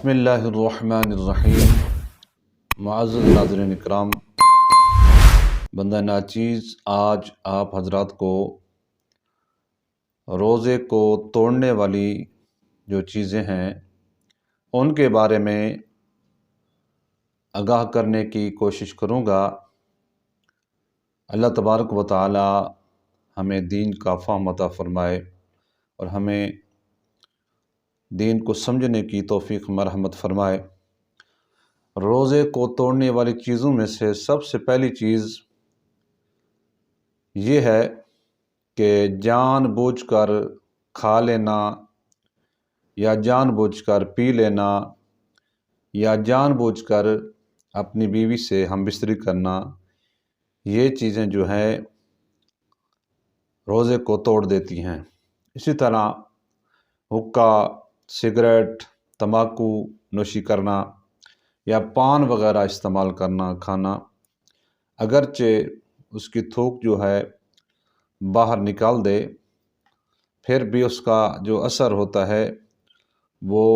بسم اللہ الرحمن الرحیم۔ معزز ناظرین اکرام، بندہ ناچیز آج آپ حضرات کو روزے کو توڑنے والی جو چیزیں ہیں ان کے بارے میں آگاہ کرنے کی کوشش کروں گا۔ اللہ تبارک و تعالی ہمیں دین کا فہم عطا فرمائے اور ہمیں دین کو سمجھنے کی توفیق مرحمت فرمائے۔ روزے کو توڑنے والی چیزوں میں سے سب سے پہلی چیز یہ ہے کہ جان بوجھ کر کھا لینا یا جان بوجھ کر پی لینا یا جان بوجھ کر اپنی بیوی سے ہم بستری کرنا، یہ چیزیں جو ہیں روزے کو توڑ دیتی ہیں۔ اسی طرح حقہ، سگریٹ، تمباکو نوشی کرنا یا پان وغیرہ استعمال کرنا، کھانا، اگرچہ اس کی تھوک جو ہے باہر نکال دے پھر بھی اس کا جو اثر ہوتا ہے وہ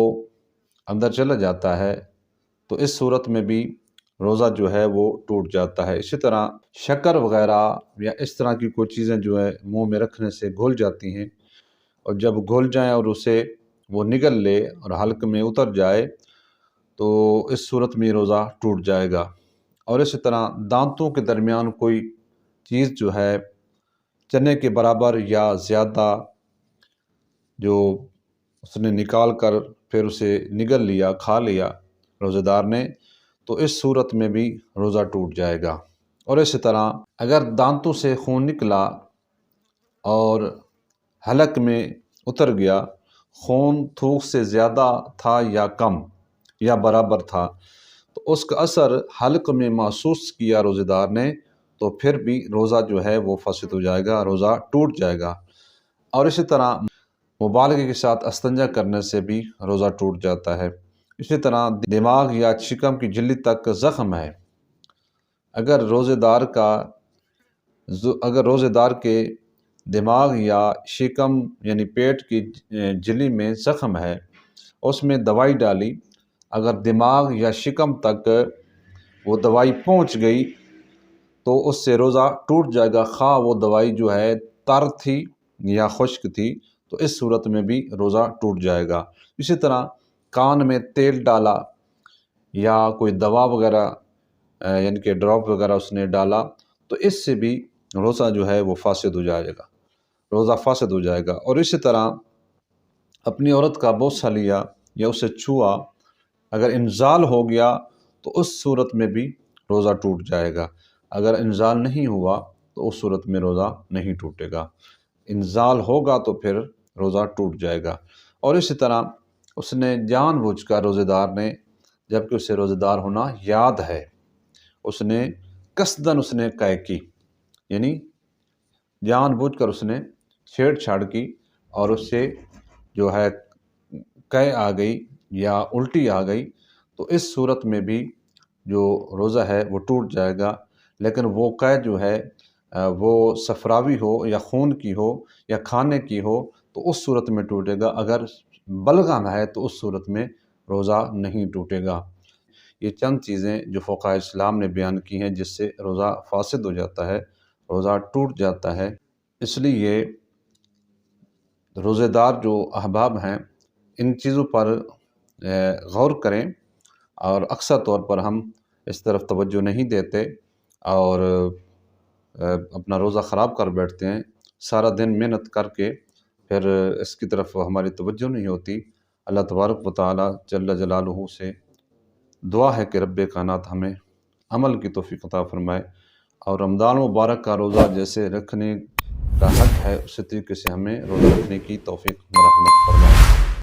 اندر چلا جاتا ہے، تو اس صورت میں بھی روزہ جو ہے وہ ٹوٹ جاتا ہے۔ اسی طرح شکر وغیرہ یا اس طرح کی کوئی چیزیں جو ہے منہ میں رکھنے سے گھل جاتی ہیں، اور جب گھل جائیں اور اسے وہ نگل لے اور حلق میں اتر جائے تو اس صورت میں روزہ ٹوٹ جائے گا۔ اور اسی طرح دانتوں کے درمیان کوئی چیز جو ہے چنے کے برابر یا زیادہ جو اس نے نکال کر پھر اسے نگل لیا، کھا لیا روزہ دار نے، تو اس صورت میں بھی روزہ ٹوٹ جائے گا۔ اور اسی طرح اگر دانتوں سے خون نکلا اور حلق میں اتر گیا، خون تھوک سے زیادہ تھا یا کم یا برابر تھا، تو اس کا اثر حلق میں محسوس کیا روزہ دار نے، تو پھر بھی روزہ جو ہے وہ فاسد ہو جائے گا، روزہ ٹوٹ جائے گا۔ اور اسی طرح مبالغے کے ساتھ استنجا کرنے سے بھی روزہ ٹوٹ جاتا ہے۔ اسی طرح دماغ یا شکم کی جھلی تک زخم ہے، اگر روزہ دار کے دماغ یا شکم یعنی پیٹ کی جھلی میں زخم ہے، اس میں دوائی ڈالی، اگر دماغ یا شکم تک وہ دوائی پہنچ گئی تو اس سے روزہ ٹوٹ جائے گا، خواہ وہ دوائی جو ہے تر تھی یا خشک تھی، تو اس صورت میں بھی روزہ ٹوٹ جائے گا۔ اسی طرح کان میں تیل ڈالا یا کوئی دوا وغیرہ یعنی کہ ڈراپ وغیرہ اس نے ڈالا، تو اس سے بھی روزہ جو ہے وہ فاسد ہو جائے گا، روزہ فاسد ہو جائے گا۔ اور اسی طرح اپنی عورت کا بوسہ لیا یا اسے چھوا، اگر انزال ہو گیا تو اس صورت میں بھی روزہ ٹوٹ جائے گا۔ اگر انزال نہیں ہوا تو اس صورت میں روزہ نہیں ٹوٹے گا، انزال ہوگا تو پھر روزہ ٹوٹ جائے گا۔ اور اسی طرح اس نے جان بوجھ کر روزہ دار نے، جبکہ اسے روزہ دار ہونا یاد ہے، اس نے قصداً اس نے قے کی، یعنی جان بوجھ کر اس نے چھیڑ چھاڑ کی اور اس سے جو ہے قے آ گئی یا الٹی آ گئی، تو اس صورت میں بھی جو روزہ ہے وہ ٹوٹ جائے گا۔ لیکن وہ قے جو ہے وہ صفراوی ہو یا خون کی ہو یا کھانے کی ہو تو اس صورت میں ٹوٹے گا، اگر بلغم ہے تو اس صورت میں روزہ نہیں ٹوٹے گا۔ یہ چند چیزیں جو فقہائے اسلام نے بیان کی ہیں جس سے روزہ فاسد ہو جاتا ہے، روزہ ٹوٹ جاتا ہے۔ اس لیے روزہ دار جو احباب ہیں ان چیزوں پر غور کریں، اور اکثر طور پر ہم اس طرف توجہ نہیں دیتے اور اپنا روزہ خراب کر بیٹھتے ہیں، سارا دن محنت کر کے پھر اس کی طرف ہماری توجہ نہیں ہوتی۔ اللہ تبارک و تعالی جل جلالہ سے دعا ہے کہ رب کائنات ہمیں عمل کی توفیق عطا فرمائے، اور رمضان مبارک کا روزہ جیسے رکھنے کا حق ہے اسی طریقے سے ہمیں روزہ رکھنے کی توفیق مرحمت فرمائے۔